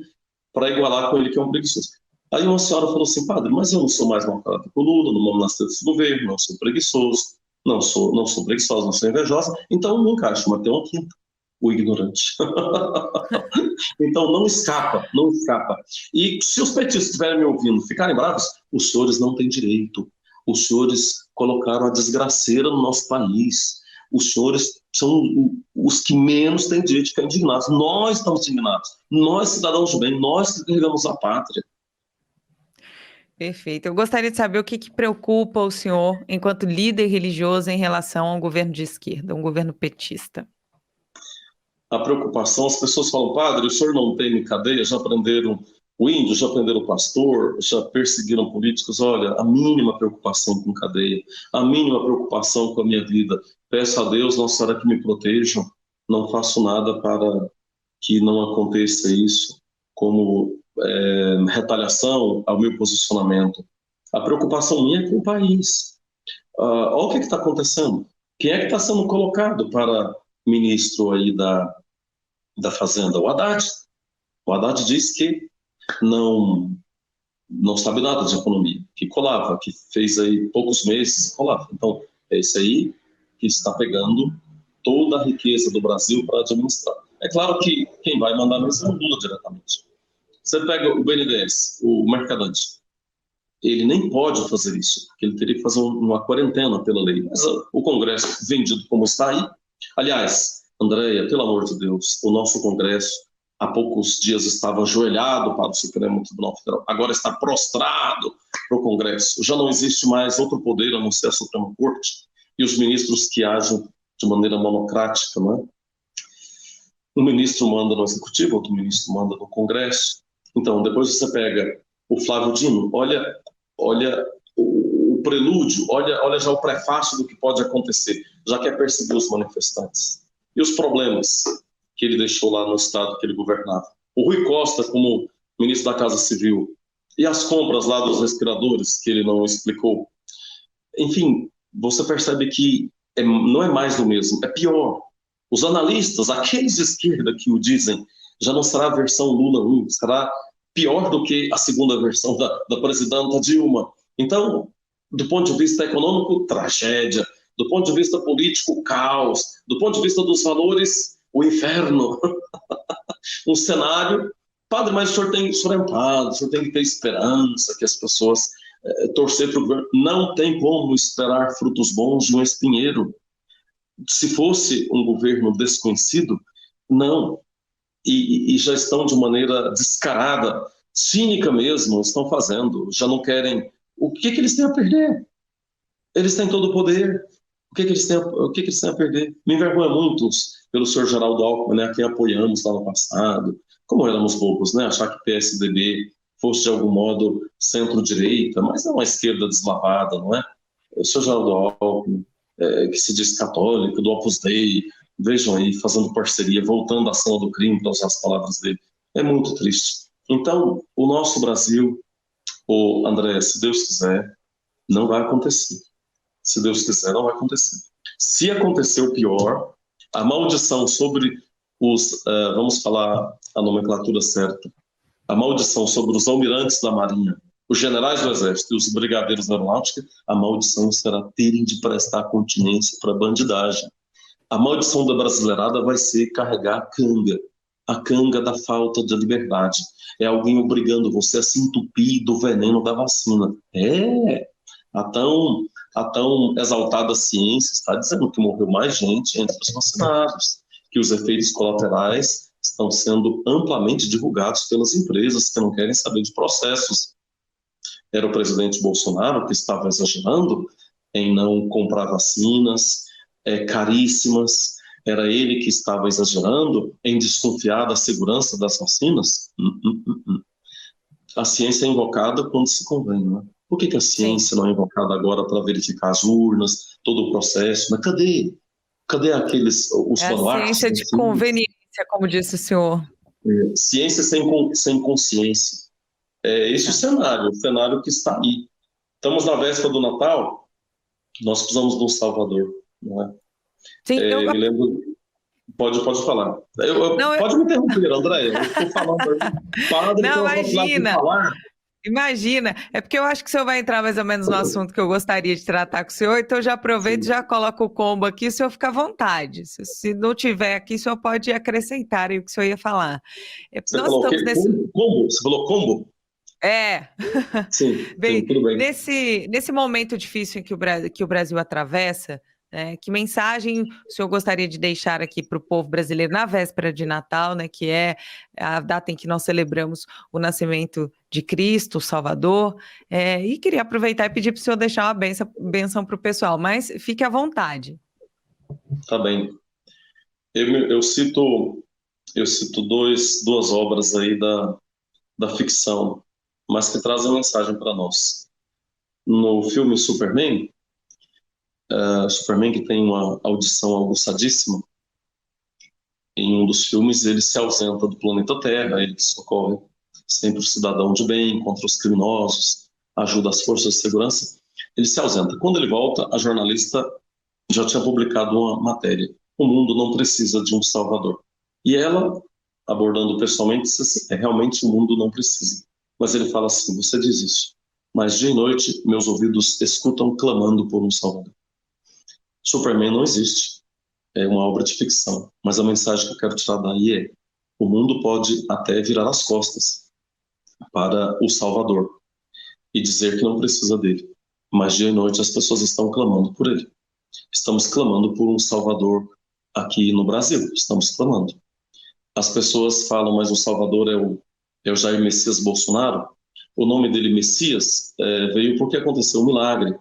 para igualar com ele, que é um preguiçoso. Aí uma senhora falou assim, padre, mas eu não sou mais mau caráter que o Lula, não mamo nas tetas do governo, não sou preguiçoso, não sou preguiçosa, não sou invejosa, então não encaixa, mas tem uma quinta, o ignorante. Então não escapa, não escapa. E se os petistas estiverem me ouvindo, ficarem bravos, os senhores não têm direito. Os senhores colocaram a desgraceira no nosso país. Os senhores são os que menos têm direito de ficar indignados. Nós estamos indignados. Nós, cidadãos de bem, nós que carregamos a pátria.
Perfeito. Eu gostaria de saber o que preocupa o senhor, enquanto líder religioso, em relação ao governo de esquerda, um governo petista.
A preocupação, as pessoas falam, padre, o senhor não tem cadeia, já prenderam o índio, já prenderam o pastor, já perseguiram políticos. Olha, a mínima preocupação com cadeia, a mínima preocupação com a minha vida. Peço a Deus, Nossa Senhora, que me protejam, não faço nada para que não aconteça isso, como retaliação ao meu posicionamento. A preocupação minha é com o país. Olha o que está acontecendo. Quem é que está sendo colocado para ministro aí da Fazenda? O Haddad. O Haddad diz que não sabe nada de economia, que colava, que fez aí poucos meses, colava. Então, é isso aí que está pegando toda a riqueza do Brasil para administrar. É claro que quem vai mandar mesmo é o Lula diretamente. Você pega o BNDES, o Mercadante, ele nem pode fazer isso, porque ele teria que fazer uma quarentena pela lei. Mas o Congresso, vendido como está aí, aliás, Andréia, pelo amor de Deus, o nosso Congresso há poucos dias estava ajoelhado para o Supremo Tribunal Federal, agora está prostrado para o Congresso. Já não existe mais outro poder a não ser a Suprema Corte e os ministros que agem de maneira monocrática, não é? Um ministro manda no Executivo, outro ministro manda no Congresso. Então, depois você pega o Flávio Dino, olha o prelúdio, olha já o prefácio do que pode acontecer, já quer perseguir os manifestantes. E os problemas que ele deixou lá no estado que ele governava. O Rui Costa, como ministro da Casa Civil, e as compras lá dos respiradores que ele não explicou. Enfim, você percebe que não é mais do mesmo, é pior. Os analistas, aqueles de esquerda que o dizem, já não será a versão Lula 1, será pior do que a segunda versão da presidenta Dilma. Então, do ponto de vista econômico, tragédia. Do ponto de vista político, caos. Do ponto de vista dos valores, o inferno. Um cenário... Padre, mas o senhor é padre, o senhor tem que ter esperança, que as pessoas torcer para o governo. Não tem como esperar frutos bons de um espinheiro. Se fosse um governo desconhecido, não. E já estão de maneira descarada, cínica mesmo, estão fazendo, já não querem. O que eles têm a perder? Eles têm todo o poder. O que eles têm a perder? Me envergonha muito pelo senhor Geraldo Alckmin, né, a quem apoiamos lá no passado. Como éramos bobos, né? Achar que PSDB fosse de algum modo centro-direita, mas é uma esquerda deslavada, não é? o senhor Geraldo Alckmin, que se diz católico, do Opus Dei, vejam aí, fazendo parceria, voltando à cena do crime, para usar as palavras dele. É muito triste. Então, o nosso Brasil, André, se Deus quiser, não vai acontecer. Se Deus quiser, não vai acontecer. Se acontecer o pior, a maldição sobre vamos falar a nomenclatura certa, a maldição sobre os almirantes da Marinha, os generais do Exército e os brigadeiros da Aeronáutica, a maldição será terem de prestar continência para a bandidagem. A maldição da brasileirada vai ser carregar a canga da falta de liberdade. É alguém obrigando você a se entupir do veneno da vacina. A tão exaltada ciência está dizendo que morreu mais gente entre os vacinados, que os efeitos colaterais estão sendo amplamente divulgados pelas empresas que não querem saber de processos. Era o presidente Bolsonaro que estava exagerando em não comprar vacinas caríssimas, era ele que estava exagerando em desconfiar da segurança das vacinas. A ciência é invocada quando se convém, né? Por que a ciência não é invocada agora para verificar as urnas, todo o processo? Mas cadê os baluartes?
A ciência de conveniência, como disse o senhor.
Ciência sem consciência. É esse o cenário que está aí. Estamos na véspera do Natal, nós precisamos de um Salvador, não é?
Sim,
me lembro... Pode falar. Pode me interromper, André. Eu estou falando. Padre,
não,
imagina.
Imagina, é porque eu acho que o senhor vai entrar mais ou menos no assunto que eu gostaria de tratar com o senhor, então eu já aproveito e já coloco o combo aqui, o senhor fica à vontade. Se não tiver aqui, o senhor pode acrescentar aí o que o senhor ia falar.
Você falou combo? Você falou combo?
Sim, bem,
tudo bem.
Nesse momento difícil em que o Brasil atravessa, que mensagem o senhor gostaria de deixar aqui para o povo brasileiro na véspera de Natal, né, que é a data em que nós celebramos o nascimento de Cristo, o Salvador, e queria aproveitar e pedir para o senhor deixar uma bênção para o pessoal, mas fique à vontade.
Tá bem. Eu cito duas obras aí da ficção, mas que trazem mensagem para nós. No filme Superman, Superman, que tem uma audição aguçadíssima, em um dos filmes ele se ausenta do planeta Terra, ele socorre sempre o cidadão de bem contra os criminosos, ajuda as forças de segurança, ele se ausenta. Quando ele volta, a jornalista já tinha publicado uma matéria: o mundo não precisa de um salvador. E ela, abordando pessoalmente, disse: realmente o mundo não precisa. Mas ele fala assim: você diz isso, mas dia e noite meus ouvidos escutam clamando por um salvador. Superman não existe, é uma obra de ficção, mas a mensagem que eu quero tirar daí é: o mundo pode até virar as costas para o Salvador e dizer que não precisa dele, mas dia e noite as pessoas estão clamando por ele. Estamos clamando por um Salvador aqui no Brasil, estamos clamando. As pessoas falam: mas o Salvador é o Jair Messias Bolsonaro. O nome dele, Messias, veio porque aconteceu um milagre.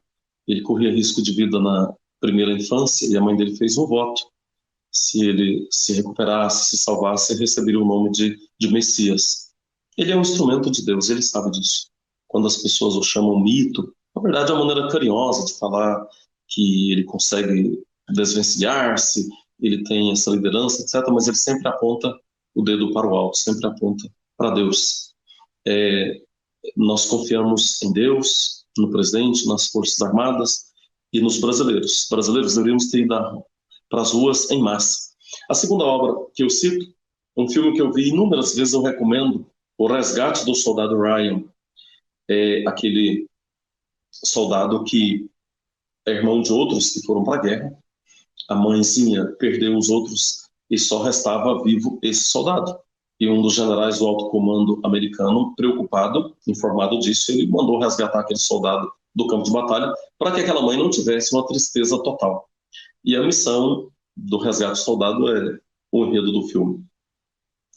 Ele corria risco de vida na primeira infância e a mãe dele fez um voto: se ele se recuperasse, se salvasse, ele receberia o nome de Messias. Ele é um instrumento de Deus, ele sabe disso. Quando as pessoas o chamam mito, na verdade é uma maneira carinhosa de falar que ele consegue desvencilhar-se, ele tem essa liderança, etc., mas ele sempre aponta o dedo para o alto, sempre aponta para Deus. Nós confiamos em Deus, no presidente, nas Forças Armadas e nos brasileiros. Os brasileiros deveríamos ter ido para as ruas em massa. A segunda obra que eu cito, um filme que eu vi inúmeras vezes, eu recomendo, O Resgate do Soldado Ryan. É aquele soldado que é irmão de outros que foram para a guerra. A mãezinha perdeu os outros e só restava vivo esse soldado. E um dos generais do alto comando americano, preocupado, informado disso, ele mandou resgatar aquele soldado do campo de batalha para que aquela mãe não tivesse uma tristeza total. E a missão do resgate do soldado é o enredo do filme.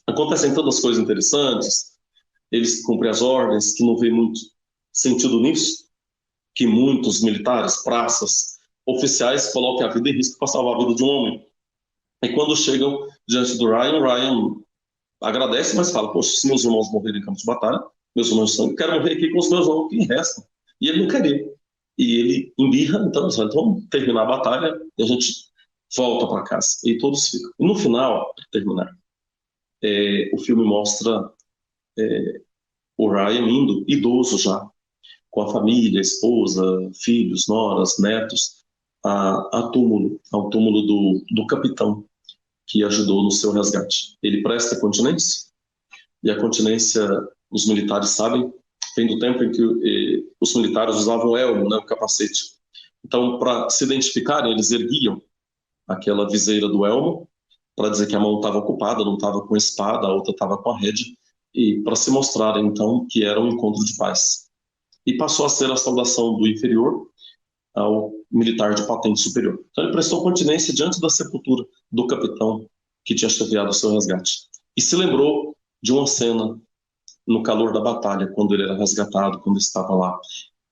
Acontecem tantas coisas interessantes, eles cumprem as ordens, que não vê muito sentido nisso, que muitos militares, praças, oficiais colocam a vida em risco para salvar a vida de um homem. E quando chegam diante do Ryan agradece, mas fala: poxa, se meus irmãos morrerem em campo de batalha, meus irmãos quero morrer aqui com os meus irmãos que restam. E ele não queria. e ele embirra, então vamos terminar a batalha e a gente volta para casa. E todos ficam. E no final, para terminar, o filme mostra o Ryan indo, idoso já, com a família, esposa, filhos, noras, netos, ao túmulo do capitão que ajudou no seu resgate. Ele presta continência, e a continência, os militares sabem, vem do tempo em que os militares usavam o elmo, né, o capacete. Então, para se identificarem, eles erguiam aquela viseira do elmo para dizer que a mão estava ocupada, não estava com a espada, a outra estava com a rede, e para se mostrar, então, que era um encontro de paz. E passou a ser a saudação do inferior ao militar de patente superior. Então, ele prestou continência diante da sepultura do capitão que tinha chefiado o seu resgate. E se lembrou de uma cena no calor da batalha, quando ele era resgatado, quando estava lá.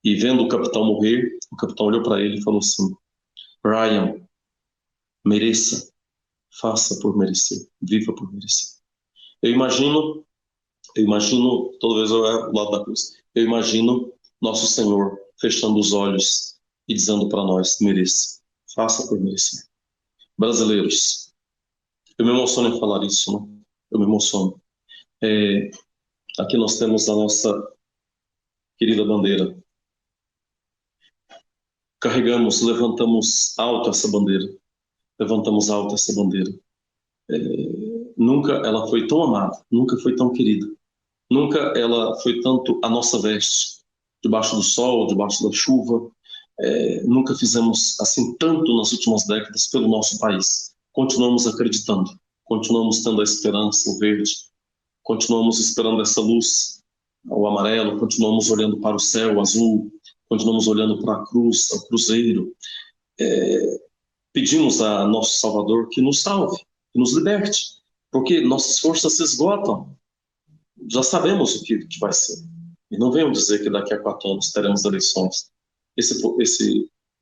E vendo o capitão morrer, o capitão olhou para ele e falou assim: Ryan, mereça, faça por merecer, viva por merecer. Eu imagino, toda vez eu olho o lado da cruz, eu imagino nosso Senhor fechando os olhos e dizendo para nós: mereça, faça por merecer. Brasileiros, eu me emociono em falar isso, né? Eu me emociono. Aqui nós temos a nossa querida bandeira. Carregamos, levantamos alto essa bandeira. Levantamos alto essa bandeira. Nunca ela foi tão amada, nunca foi tão querida. Nunca ela foi tanto a nossa veste, debaixo do sol, debaixo da chuva. Nunca fizemos assim tanto nas últimas décadas pelo nosso país. Continuamos acreditando, continuamos tendo a esperança, o verde, continuamos esperando essa luz, o amarelo, continuamos olhando para o céu, o azul, continuamos olhando para a cruz, o cruzeiro. Pedimos a nosso Salvador que nos salve, que nos liberte, porque nossas forças se esgotam. Já sabemos o que vai ser. E não venham dizer que daqui a 4 anos teremos eleições.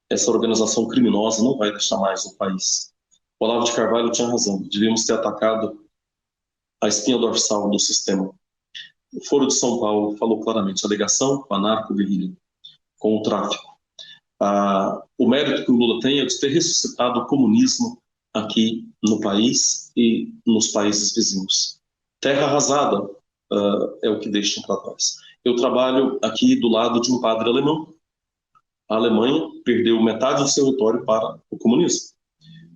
Essa organização criminosa não vai deixar mais o país. O Olavo de Carvalho tinha razão. Devíamos ter atacado a espinha dorsal do sistema. O Foro de São Paulo falou claramente: a ligação com a narco-guerrilha, com o tráfico. O mérito que o Lula tem é de ter ressuscitado o comunismo aqui no país e nos países vizinhos. Terra arrasada é o que deixam para trás. Eu trabalho aqui do lado de um padre alemão. A Alemanha perdeu metade do seu território para o comunismo.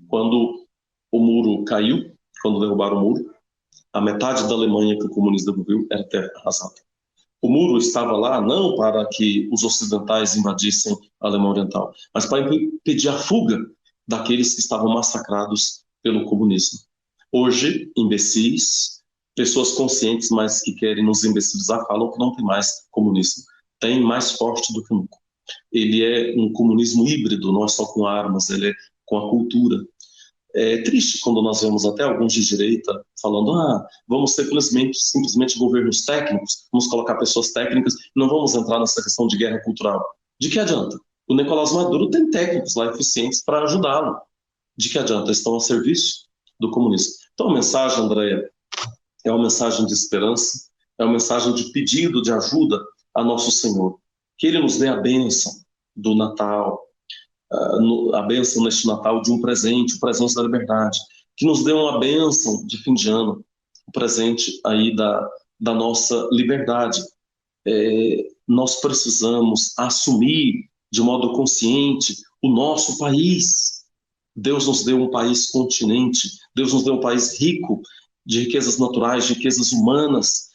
Quando o muro caiu, quando derrubaram o muro, a metade da Alemanha que o comunismo devolveu era terra arrasada. O muro estava lá não para que os ocidentais invadissem a Alemanha Oriental, mas para impedir a fuga daqueles que estavam massacrados pelo comunismo. Hoje, imbecis, pessoas conscientes, mas que querem nos imbecilizar, falam que não tem mais comunismo. Tem mais forte do que nunca. Ele é um comunismo híbrido, não é só com armas, ele é com a cultura. É triste quando nós vemos até alguns de direita falando: vamos ter simplesmente governos técnicos, vamos colocar pessoas técnicas, não vamos entrar nessa questão de guerra cultural. De que adianta? O Nicolás Maduro tem técnicos lá eficientes para ajudá-lo. De que adianta? Estão a serviço do comunismo. Então a mensagem, Andréia, é uma mensagem de esperança, é uma mensagem de pedido de ajuda a nosso Senhor. Que Ele nos dê a bênção do Natal, a bênção neste Natal de um presente, o presente da liberdade. Que nos dê uma bênção de fim de ano, o presente aí da nossa liberdade. Nós precisamos assumir de modo consciente o nosso país. Deus nos deu um país continente, Deus nos deu um país rico de riquezas naturais, de riquezas humanas.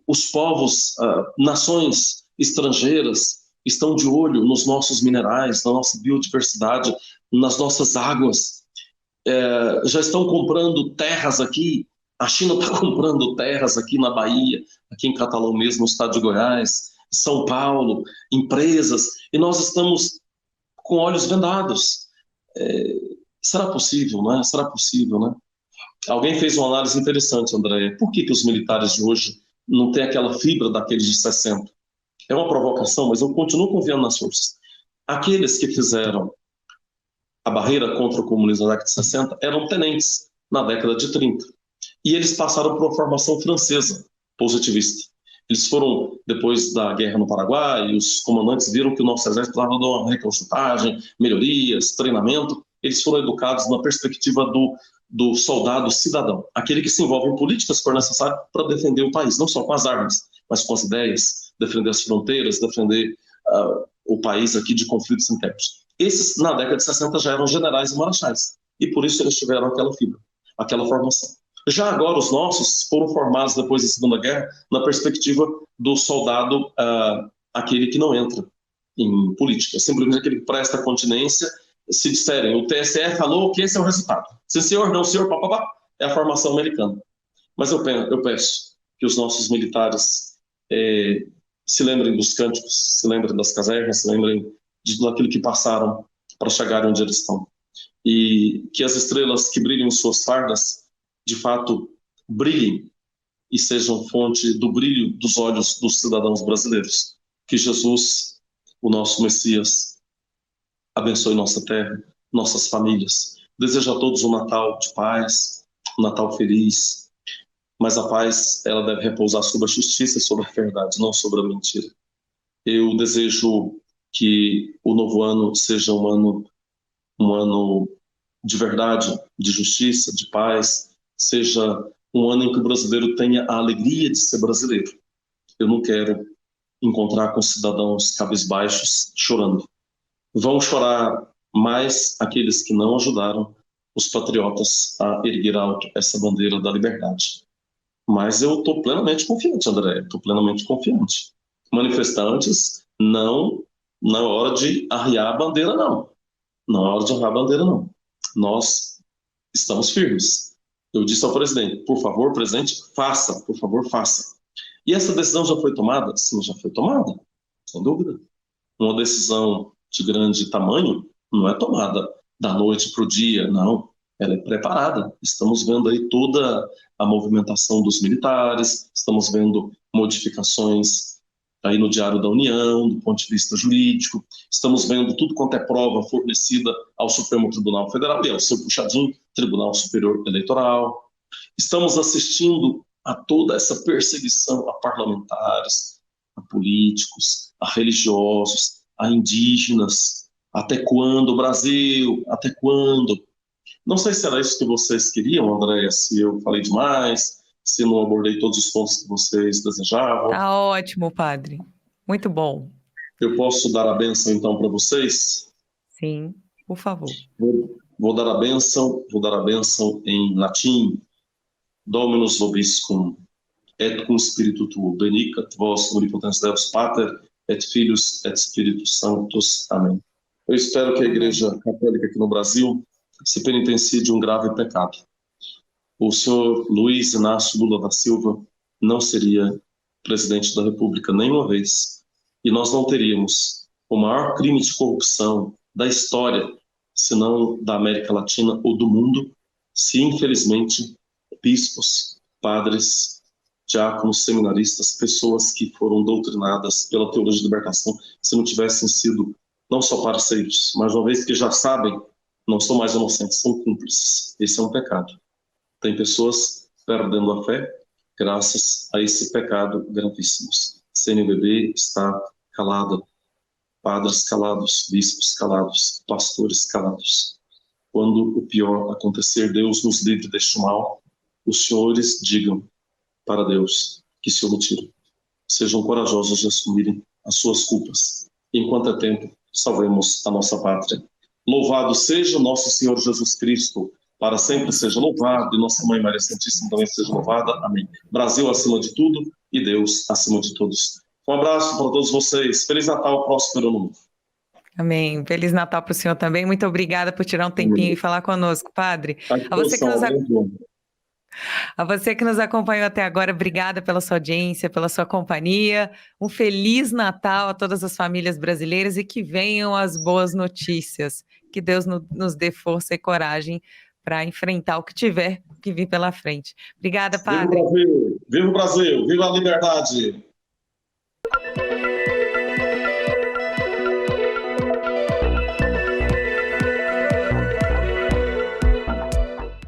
Os povos, nações estrangeiras estão de olho nos nossos minerais, na nossa biodiversidade, nas nossas águas. Já estão comprando terras aqui. A China está comprando terras aqui na Bahia, aqui em Catalão mesmo, no estado de Goiás, São Paulo, empresas, e nós estamos com olhos vendados. Será possível, né? Será possível, né? Alguém fez uma análise interessante, André. Por que os militares de hoje não têm aquela fibra daqueles de 60? É uma provocação, mas eu continuo confiando nas forças. Aqueles que fizeram a barreira contra o comunismo na década de 60 eram tenentes na década de 30. E eles passaram por uma formação francesa positivista. Eles foram depois da guerra no Paraguai, os comandantes viram que o nosso exército precisava de uma reconstrução, melhorias, treinamento. Eles foram educados na perspectiva do soldado cidadão, aquele que se envolve em políticas se for necessário para defender o país, não só com as armas, mas com as ideias, defender as fronteiras, defender o país aqui de conflitos internos. Esses, na década de 60, já eram generais e marechais, e por isso eles tiveram aquela fibra, aquela formação. Já agora, os nossos foram formados depois da Segunda Guerra na perspectiva do soldado, aquele que não entra em política, simplesmente aquele que presta continência. Se disserem, o TSE falou que esse é o resultado. Se senhor, não senhor, papapá, é a formação americana. Mas eu peço que os nossos militares se lembrem dos cânticos, se lembrem das casernas, se lembrem de tudo aquilo que passaram para chegar onde eles estão. E que as estrelas que brilham em suas fardas, de fato, brilhem e sejam fonte do brilho dos olhos dos cidadãos brasileiros. Que Jesus, o nosso Messias, abençoe nossa terra, nossas famílias. Desejo a todos um Natal de paz, um Natal feliz, mas a paz, ela deve repousar sobre a justiça e sobre a verdade, não sobre a mentira. Eu desejo que o novo ano seja um ano de verdade, de justiça, de paz, seja um ano em que o brasileiro tenha a alegria de ser brasileiro. Eu não quero encontrar com cidadãos cabisbaixos chorando. Vão chorar mais aqueles que não ajudaram os patriotas a erguer alto essa bandeira da liberdade. Mas eu estou plenamente confiante, André, estou plenamente confiante. Manifestantes, não na hora de arriar a bandeira, não. Não é hora de arriar a bandeira, não. Nós estamos firmes. Eu disse ao presidente, por favor, presidente, faça, por favor, faça. E essa decisão já foi tomada? Sim, já foi tomada, sem dúvida. Uma decisão de grande tamanho não é tomada da noite para o dia, não. Ela é preparada. Estamos vendo aí toda a movimentação dos militares, estamos vendo modificações aí no Diário da União, do ponto de vista jurídico, estamos vendo tudo quanto é prova fornecida ao Supremo Tribunal Federal e ao seu puxadinho, Tribunal Superior Eleitoral. Estamos assistindo a toda essa perseguição a parlamentares, a políticos, a religiosos, a indígenas. Até quando, Brasil? Até quando? Não sei se era isso que vocês queriam, Andréia, se eu falei demais, se não abordei todos os pontos que vocês desejavam.
Tá ótimo, padre. Muito bom.
Eu posso dar a bênção, então, para vocês?
Sim, por favor.
Vou dar a bênção em latim. Dominus vobiscum, et cum spiritu tuo, benicat vos omnipotens Deus Pater, et Filhos, et Spiritus Sanctus. Amém. Eu espero que a Igreja Católica aqui no Brasil se penitencie de um grave pecado. O senhor Luiz Inácio Lula da Silva não seria presidente da República nenhuma vez, e nós não teríamos o maior crime de corrupção da história, se não da América Latina ou do mundo, se infelizmente bispos, padres, diáconos, seminaristas, pessoas que foram doutrinadas pela teologia de libertação, se não tivessem sido não só parceiros, mas uma vez que já sabem, não são mais inocentes, são cúmplices. Esse é um pecado. Tem pessoas perdendo a fé graças a esse pecado gravíssimo. CNBB está calada, padres calados, bispos calados, pastores calados. Quando o pior acontecer, Deus nos livre deste mal, os senhores digam para Deus que se omitiram. Sejam corajosos de assumirem as suas culpas. Enquanto é tempo, salvemos a nossa pátria. Louvado seja nosso Senhor Jesus Cristo, para sempre seja louvado, e nossa Mãe Maria Santíssima também seja louvada. Amém. Brasil acima de tudo e Deus acima de todos. Um abraço para todos vocês. Feliz Natal, próspero ano novo.
Amém. Feliz Natal para o senhor também. Muito obrigada por tirar um tempinho e falar conosco, padre. A você que nos acompanhou até agora, obrigada pela sua audiência, pela sua companhia. Um Feliz Natal a todas as famílias brasileiras e que venham as boas notícias. Que Deus nos dê força e coragem para enfrentar o que tiver que vir pela frente. Obrigada, padre.
Viva o Brasil! Viva o Brasil! Viva a liberdade!